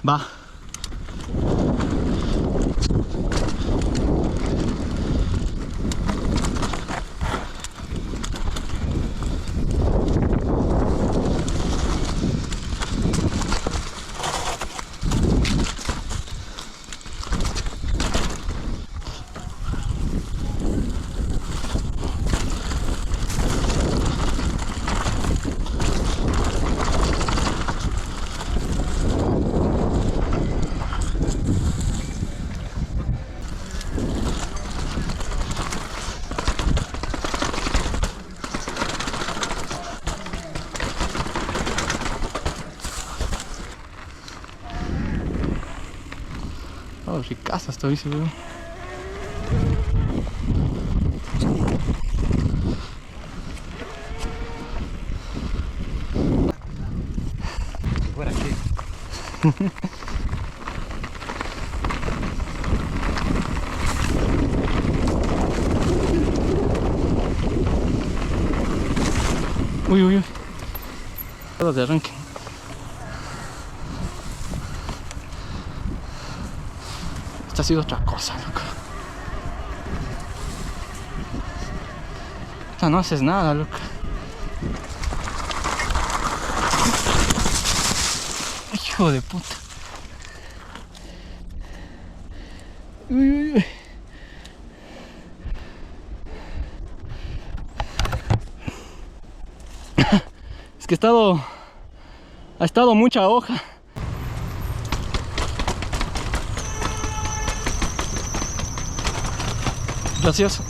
Va. Oh, ricaza esta bici, weón. Por aquí. Uy, uy, uy. Todos de arranque. Esta ha sido otra cosa, loco. Esta no haces nada, loco. Hijo de puta. Uy, uy, uy. Es que ha estado mucha hoja. Gracioso.